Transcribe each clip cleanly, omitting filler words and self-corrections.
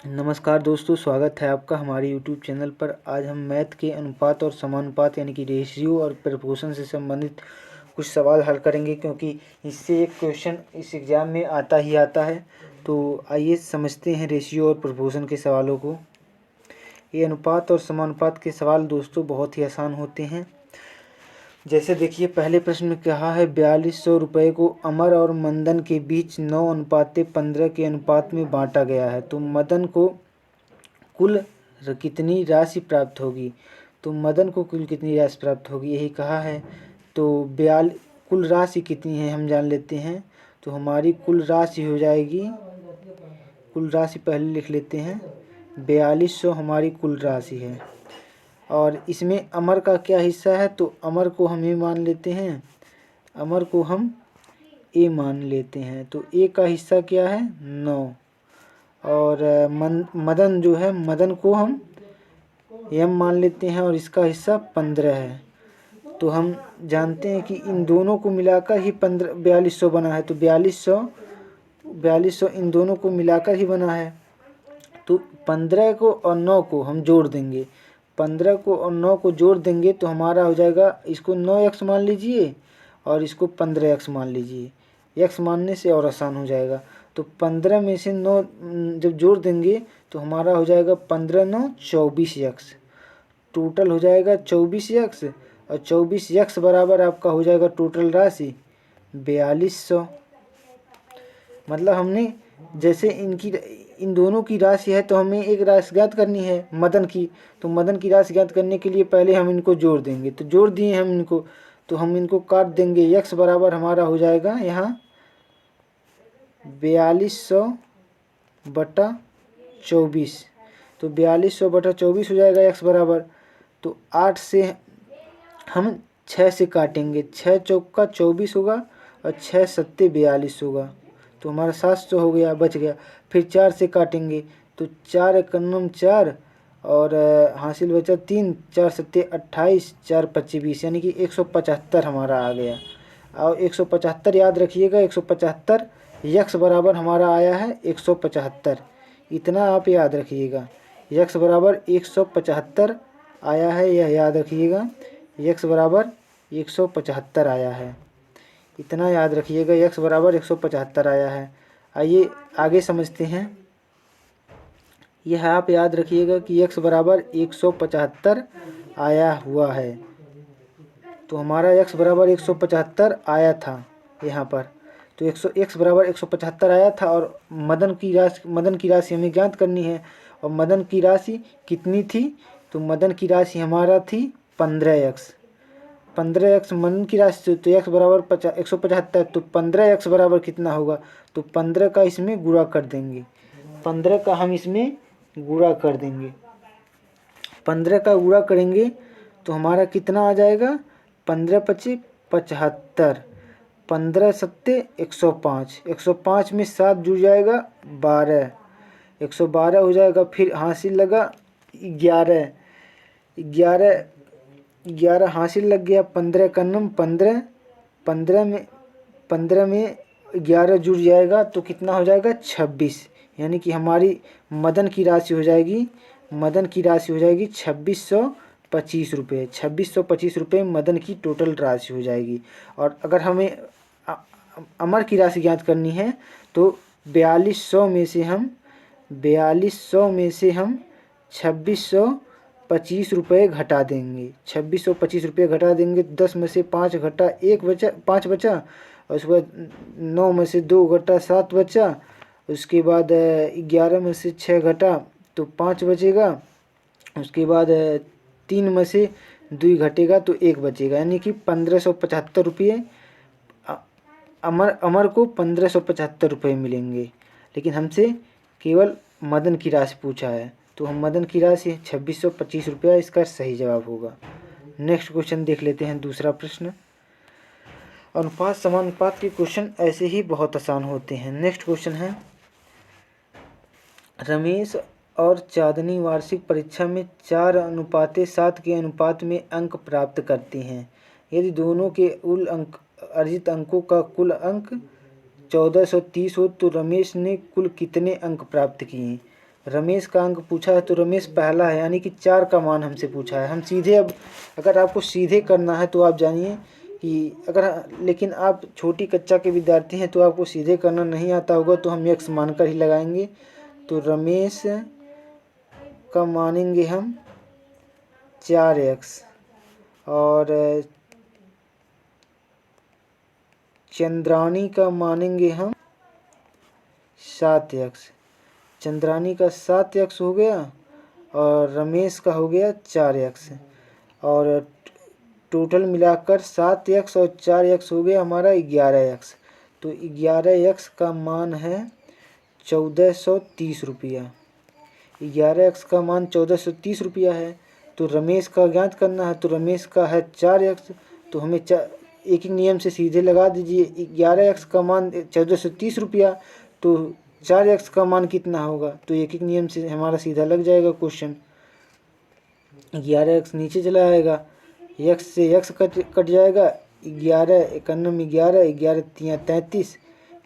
नमस्कार दोस्तों, स्वागत है आपका हमारे YouTube चैनल पर। आज हम मैथ के अनुपात और समानुपात यानी कि रेशियो और प्रपोर्शन से संबंधित कुछ सवाल हल करेंगे, क्योंकि इससे एक क्वेश्चन इस एग्ज़ाम में आता ही आता है। तो आइए समझते हैं रेशियो और प्रपोर्शन के सवालों को। ये अनुपात और समानुपात के सवाल दोस्तों बहुत ही आसान होते हैं। जैसे देखिए, पहले प्रश्न में कहा है 4200 रुपये को अमर और मदन के बीच 9:15 के अनुपात में बांटा गया है। तो मदन को कुल कितनी राशि प्राप्त होगी? तो मदन को कुल कितनी राशि प्राप्त होगी, यही कहा है। तो कुल राशि कितनी है हम जान लेते हैं। तो हमारी कुल राशि हो जाएगी, कुल राशि पहले लिख लेते हैं, 4200 हमारी कुल राशि है। और इसमें अमर का क्या हिस्सा है? तो अमर को हम ए मान लेते हैं, अमर को हम ए मान लेते हैं। तो ए का हिस्सा क्या है? 9। और मदन जो है, मदन को हम एम मान लेते हैं और इसका हिस्सा 15 है। तो हम जानते हैं कि इन दोनों को मिलाकर ही 4200 बना है। तो 4200 इन दोनों को मिलाकर ही बना है। तो 15 को और 9 को हम जोड़ देंगे, 15 को और 9 को जोड़ देंगे तो हमारा हो जाएगा, इसको 9x मान लीजिए और इसको 15x मान लीजिए। x मानने से और आसान हो जाएगा। तो 15 में से 9 जब जोड़ देंगे तो हमारा हो जाएगा 15 9 24x। टोटल हो जाएगा 24x और 24x बराबर आपका हो जाएगा टोटल राशि 4200। मतलब हमने जैसे इन दोनों की राशि है तो हमें एक राशि ज्ञात करनी है मदन की। तो मदन की राशि ज्ञात करने के लिए पहले हम इनको जोड़ देंगे। तो जोड़ दिए हम इनको, तो हम इनको काट देंगे। x बराबर हमारा हो जाएगा यहाँ 4200/24। तो 4200/24 हो जाएगा x बराबर। तो 8 से हम 6 से काटेंगे, 6 चौका 24 होगा और 6 सत्ते 42 होगा। तो हमारा 700 हो गया, बच गया। फिर 4 से काटेंगे तो 4 एकन्नम 4 और हासिल बचा 3, 4 सत्ते 28, 4 पच्चीस 20, यानी कि 175 हमारा आ गया। और 175 याद रखिएगा, 175 x बराबर हमारा आया है 175। इतना आप याद रखिएगा, x बराबर 175 आया है, यह याद रखिएगा, x बराबर 175 आया है। इतना याद रखिएगा, x बराबर 175 आया है। आइए आगे समझते हैं। यह आप याद रखिएगा कि x बराबर 175 आया हुआ है। तो हमारा x बराबर 175 आया था यहाँ पर। तो x बराबर 175 आया था और मदन की राशि हमें ज्ञात करनी है। और मदन की राशि कितनी थी? तो मदन की राशि हमारा थी 15x। 15x मदन की राशि, तो x बराबर 175। तो 15x बराबर कितना होगा? तो 15 का इसमें गुणा कर देंगे, 15 का हम इसमें गुणा कर देंगे। 15 का गुणा करेंगे तो हमारा कितना आ जाएगा? 15 पच्चीस 75, 15 सत्ते 105, 105 में 7 जुड़ जाएगा 12, 112 हो जाएगा। फिर हासिल लगा 11, 11 हासिल लग गया। 15 का नम 15, 15 में 11 जुड़ जाएगा तो कितना हो जाएगा? 26। यानी कि हमारी मदन की राशि हो जाएगी 2625 रुपये। 2625 रुपये मदन की टोटल राशि हो जाएगी। और अगर हमें अमर की राशि ज्ञात करनी है तो 4200 में से हम 2625 रुपये घटा देंगे। 2625 रुपये घटा देंगे। 10 में से 5 घटा 1 बचा, 5 बचा। और उसके बाद 9 में से 2 घटा 7 बचा। उसके बाद 11 में से 6 घटा तो 5 बचेगा। उसके बाद 3 में से 2 घटेगा तो 1 बचेगा, यानी कि 1575 रुपये अमर को 1575 रुपये मिलेंगे। लेकिन हमसे केवल मदन की राशि पूछा है, तो हम मदन की राशि 2625 रुपया इसका सही जवाब होगा। नेक्स्ट क्वेश्चन देख लेते हैं, दूसरा प्रश्न। अनुपात समानुपात के क्वेश्चन ऐसे ही बहुत आसान होते हैं। नेक्स्ट क्वेश्चन है, रमेश और चांदनी वार्षिक परीक्षा में 4:7 के अनुपात में अंक प्राप्त करते हैं। यदि दोनों के अर्जित अंकों का कुल अंक 1430 हो तो रमेश ने कुल कितने अंक प्राप्त किए? रमेश का अंक पूछा है तो रमेश पहला है, यानी कि 4 का मान हमसे पूछा है। हम सीधे, अब अगर आपको सीधे करना है तो आप जानिए कि लेकिन आप छोटी कक्षा के विद्यार्थी हैं तो आपको सीधे करना नहीं आता होगा, तो हम x मानकर ही लगाएंगे। तो रमेश का मानेंगे हम 4x और चंद्रानी का मानेंगे हम 7x। चंद्रानी का 7x हो गया और रमेश का हो गया 4x, और टोटल मिलाकर 7x और 4x हो गया हमारा 11x। तो 11x का मान है 1430 रुपया। 11x का मान 1430 रुपया है। तो रमेश का ज्ञात करना है, तो रमेश का है 4x, तो हमें एक एक नियम से सीधे लगा दीजिए। 11x का मान 1430 रुपया, तो 4x का मान कितना होगा, तो एक एक नियम से हमारा सीधा लग जाएगा क्वेश्चन। 11x नीचे चला आएगा, x से x कट जाएगा, 11 91 11 11 3 33,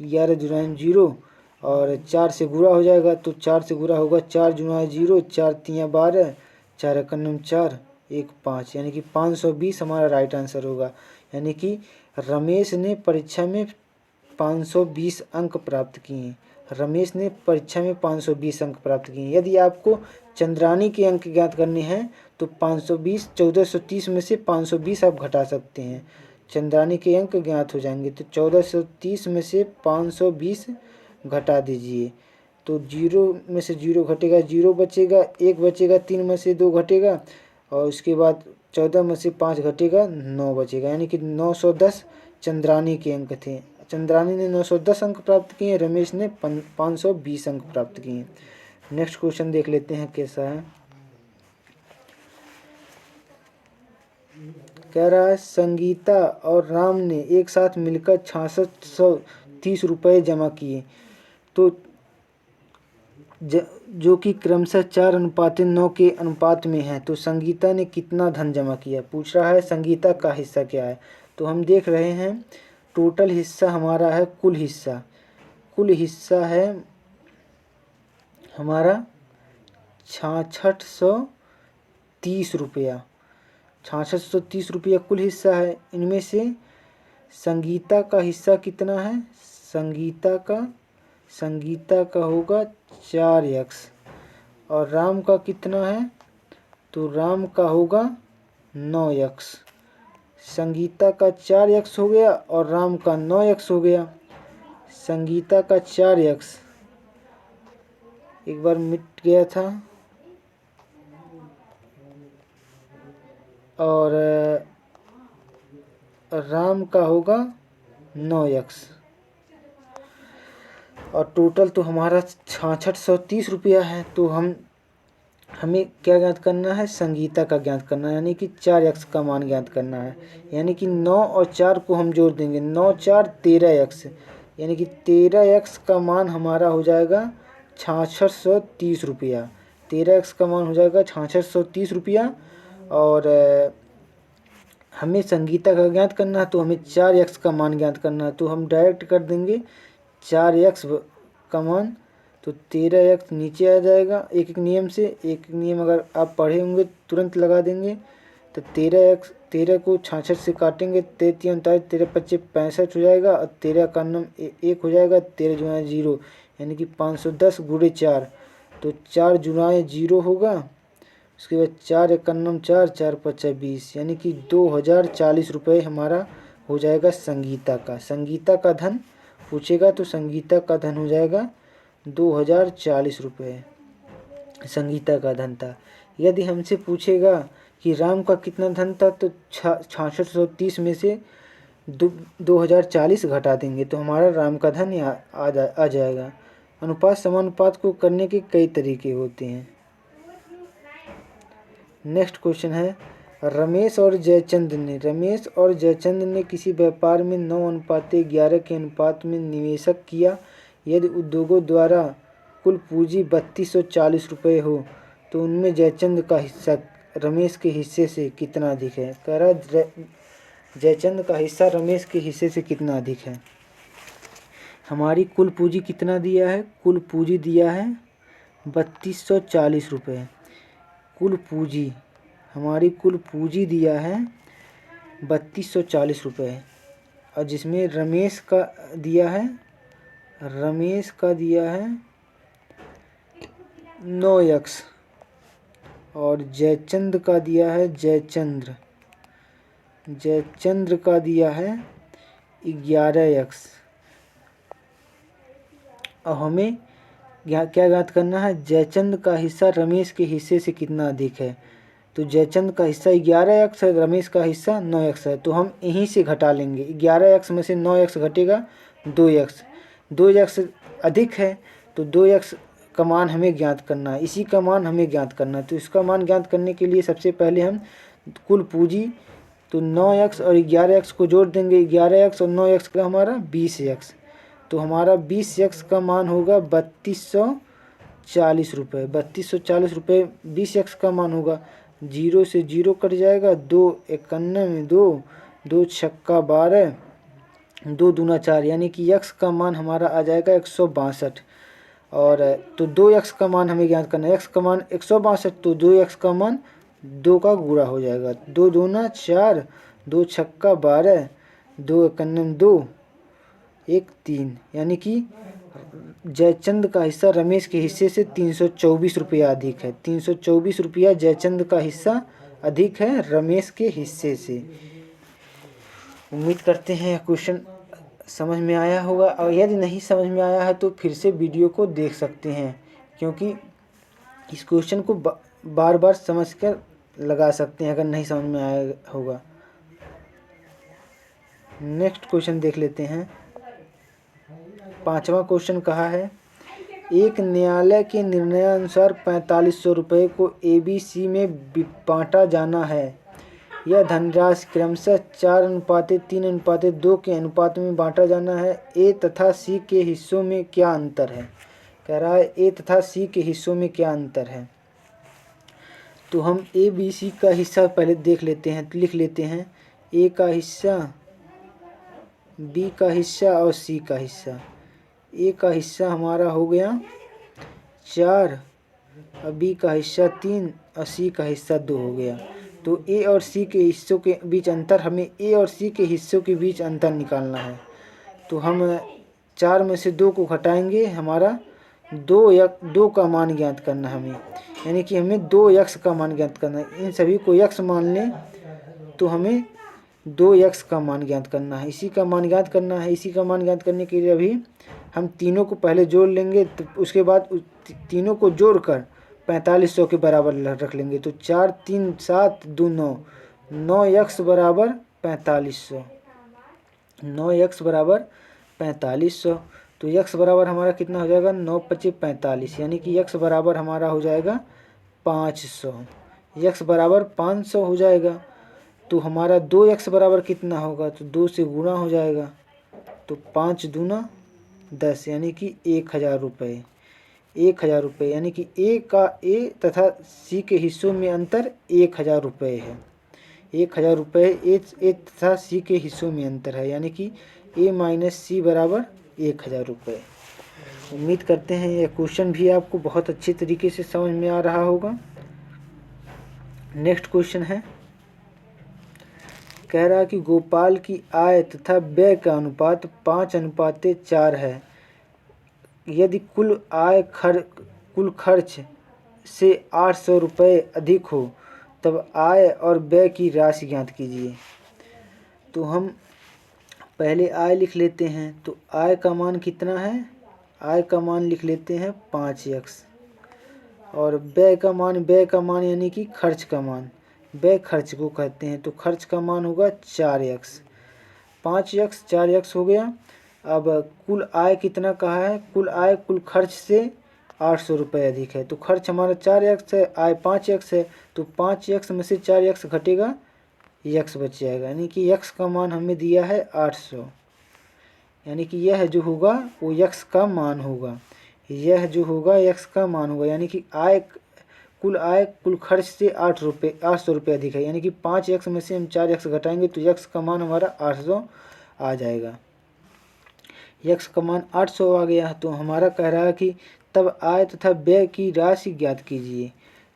11 जुना 0 और 4 से गुणा हो जाएगा, तो 4 से गुणा होगा, 4 जुना 0, 4 3 12, 4 91 4 1 5, यानी कि 520 हमारा राइट आंसर होगा। यानी कि रमेश ने परीक्षा में 520 अंक प्राप्त किए। रमेश ने परीक्षा में 520 अंक प्राप्त किए। यदि आपको चंद्रानी के अंक ज्ञात करने हैं तो 520 1430 में से 520 आप घटा सकते हैं, चंद्रानी के अंक ज्ञात हो जाएंगे। तो 1430 में से 520 घटा दीजिए, तो 0 में से 0 घटेगा, 0 बचेगा, 1 बचेगा, 3 में से 2 घटेगा और उसके बाद 14 में से 5 घटेगा, 9 बचेगा, यानी कि 910 चंद्रानी के अंक थे। चंद्रानी ने 910 अंक प्राप्त किए, रमेश ने 520 अंक प्राप्त किए। नेक्स्ट क्वेश्चन देख लेते हैं कैसा है। कह रहा है संगीता और राम ने एक साथ मिलकर 6630 रुपये जमा किए, तो जो कि क्रमशः 4:9 के अनुपात में है, तो संगीता ने कितना धन जमा किया। पूछ रहा है संगीता का हिस्सा क्या है। तो हम देख रहे हैं टोटल हिस्सा हमारा है, कुल हिस्सा है हमारा 6630 रुपया। 6630 रुपया कुल हिस्सा है। इनमें से संगीता का हिस्सा कितना है, संगीता का होगा 4x और राम का कितना है, तो राम का होगा 9x। संगीता का 4x हो गया और राम का 9x हो गया। संगीता का 4x एक बार मिट गया था और राम का होगा 9x और टोटल तो हमारा 6630 रुपया है। तो हमें क्या ज्ञात करना है, संगीता का ज्ञात करना है, यानी कि 4x का मान ज्ञात करना है। यानी कि 9 और 4 को हम जोड़ देंगे, 9 4 13x, यानी कि 13x का मान हमारा हो जाएगा 6630 रुपया। 13x का मान हो जाएगा 6630 रुपया और हमें संगीता का ज्ञात करना है, तो हमें 4x का मान ज्ञात करना है। तो हम डायरेक्ट कर देंगे 4x का मान, तो 13x नीचे आ जाएगा। एक एक नियम से, एक नियम अगर आप पढ़े होंगे तुरंत लगा देंगे। तो 13 को 66 से काटेंगे, 13 39 13 25 65 हो जाएगा और 13 का नम 1 हो जाएगा, 13 जुना 0, यानी कि 510 गुणे 4, तो 4 जुनाए 0 होगा। उसके बाद 4 91 4 4 25 20, यानी कि 2040 रुपये हमारा हो जाएगा संगीता का धन पूछेगा, तो संगीता का धन हो जाएगा 2040 रुपये, संगीता का धन था। यदि हमसे पूछेगा कि राम का कितना धन था, तो 6630 में से 2040 घटा देंगे, तो हमारा राम का धन आ जाएगा। अनुपात समानुपात को करने के कई तरीके होते हैं। नेक्स्ट क्वेश्चन है रमेश और जयचंद ने किसी व्यापार में 9:11 के अनुपात में निवेशक किया। यदि उद्योगों द्वारा कुल पूंजी 3240 रुपये हो, तो उनमें जयचंद का हिस्सा रमेश के हिस्से से कितना अधिक है। कह रहा जयचंद का हिस्सा रमेश के हिस्से से कितना अधिक है। हमारी कुल पूंजी कितना दिया है, कुल पूंजी दिया है ₹3240। कुल पूंजी, हमारी कुल पूंजी दिया है ₹3240, और जिसमें रमेश का दिया है 9x, और जयचंद का दिया है जयचंद्र का दिया है 11x। और हमें क्या ज्ञात करना है, जयचंद का हिस्सा रमेश के हिस्से से कितना अधिक है। तो जयचंद का हिस्सा 11x है, रमेश का हिस्सा 9x है, तो हम यहीं से घटा लेंगे। 11x में से 9x घटेगा 2x अधिक है, तो 2x का मान हमें ज्ञात करना है, इसी का मान हमें ज्ञात करना है। तो इसका मान ज्ञात करने के लिए सबसे पहले हम कुल पूंजी, तो 9x और 11x को जोड़ देंगे। 11x और 9x का हमारा 20x, तो हमारा 20x का मान होगा ₹3240। ₹3240 20x का मान होगा। 0 से 0 कट जाएगा, 2 51 में 2, 2 छक्का 12, 2 दूना 4, यानी कि x का मान हमारा आ जाएगा 162। और तो 2x का मान हमें ज्ञात करना है, x का मान 162, तो 2x का मान 2 का गुणा हो जाएगा। 2 दूना 4, 2 छक्का 12, 2 51 2, 1 3, यानी कि जयचंद का हिस्सा रमेश के हिस्से से ₹324 अधिक है। ₹324 जयचंद का हिस्सा अधिक है रमेश के हिस्से से। उम्मीद करते हैं क्वेश्चन समझ में आया होगा, और यदि नहीं समझ में आया है तो फिर से वीडियो को देख सकते हैं, क्योंकि इस क्वेश्चन को बार बार समझकर लगा सकते हैं अगर नहीं समझ में आया होगा। नेक्स्ट क्वेश्चन देख लेते हैं। 5वां क्वेश्चन कहा है, एक न्यायालय के निर्णयानुसार ₹4500 को ABC में बांटा जाना है। यह धनराशि क्रमशः 4:3:2 के अनुपात में बांटा जाना है। A तथा C के हिस्सों में क्या अंतर है। कह रहा है A तथा C के हिस्सों में क्या अंतर है। तो हम ABC का हिस्सा पहले देख लेते हैं, लिख लेते हैं। A का हिस्सा, B का हिस्सा और C का हिस्सा। A का हिस्सा हमारा हो गया 4, और B का हिस्सा 3 और C का हिस्सा 2 हो गया। तो A और C के हिस्सों के बीच अंतर, हमें A और C के हिस्सों के बीच अंतर निकालना है। तो हम 4 में से 2 को घटाएंगे, हमारा 2 का मान ज्ञात करना है हमें, यानी कि हमें 2x का मान ज्ञात करना है। इन सभी को x मान लें तो हमें 2x का मान ज्ञात करना है, इसी का मान ज्ञात करना है। इसी का मान ज्ञात करने के लिए अभी हम तीनों को पहले जोड़ लेंगे, तो उसके बाद तीनों को जोड़कर 4500 के बराबर रख लेंगे। तो 4 3 7 2 9, 9x बराबर 4500, 9x बराबर 4500। तो x बराबर हमारा कितना हो जाएगा, 9 5 45, यानी कि x बराबर हमारा हो जाएगा 500। x बराबर 500 हो जाएगा। तो हमारा 2x बराबर कितना होगा, तो 2 से गुणा हो जाएगा, तो 5 दूना 10, यानी कि 1000 रुपये। 1000 रुपये, यानी कि A तथा C के हिस्सों में अंतर 1000 रुपये है। 1000 रुपये A तथा C के हिस्सों में अंतर है, यानी कि A माइनस C बराबर 1000 रुपये। उम्मीद करते हैं यह क्वेश्चन भी आपको बहुत अच्छे तरीके से समझ में आ रहा होगा। नेक्स्ट क्वेश्चन है, कह रहा कि गोपाल की आय तथा व्यय का अनुपात 5:4 है। यदि कुल खर्च से 800 रुपये अधिक हो तब आय और व्यय की राशि ज्ञात कीजिए। तो हम पहले आय लिख लेते हैं। तो आय का मान कितना है, आय का मान लिख लेते हैं 5x, और व्यय का मान यानी कि खर्च का मान, व्यय खर्च को कहते हैं, तो खर्च का मान होगा 4x। 5x 4x हो गया। अब कुल आय कितना कहा है, कुल आय कुल खर्च से 800 रुपये अधिक है। तो खर्च हमारा 4x है, आय 5x है, तो 5x में से 4x घटेगा, x बच जाएगा, यानी कि x का मान हमें दिया है 800, यानी कि यह जो होगा वो x का मान होगा, यह जो होगा x का मान होगा, यानी कि आय कुल खर्च से 800 रुपये अधिक है, यानी कि 5x में से हम 4x घटाएंगे तो x का मान हमारा 800 आ जाएगा। x का मान 800 आ गया, तो हमारा कह रहा है कि तब आय तथा व्यय की राशि ज्ञात कीजिए।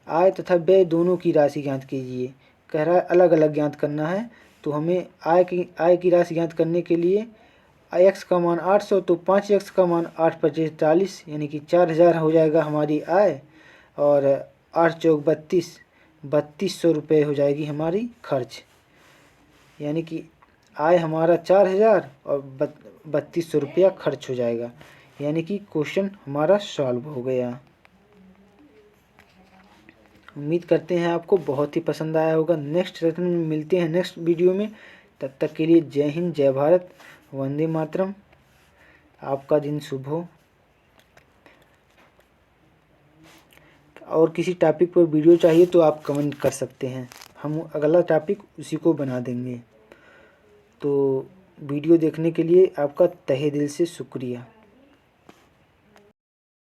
आय तथा व्यय दोनों की राशि ज्ञात कीजिए। कह रहा है अलग अलग ज्ञात करना है, तो हमें आय की राशि ज्ञात करने के लिए x का मान 800, तो 5x का मान 8 पच्चीस 40 यानी कि 4000 हो जाएगा हमारी आय, और 8 चौक 32, 3200 रुपये हो जाएगी हमारी खर्च। यानी कि आय हमारा 4000 और 3200 रुपया खर्च हो जाएगा। यानी कि क्वेश्चन हमारा सॉल्व हो गया। उम्मीद करते हैं आपको बहुत ही पसंद आया होगा। नेक्स्ट सेशन में मिलते हैं नेक्स्ट वीडियो में। तब तक के लिए जय हिंद, जय भारत, वंदे मातरम। आपका दिन शुभ हो। और किसी टॉपिक पर वीडियो चाहिए तो आप कमेंट कर सकते हैं, हम अगला टॉपिक उसी को बना देंगे। तो वीडियो देखने के लिए आपका तहे दिल से शुक्रिया।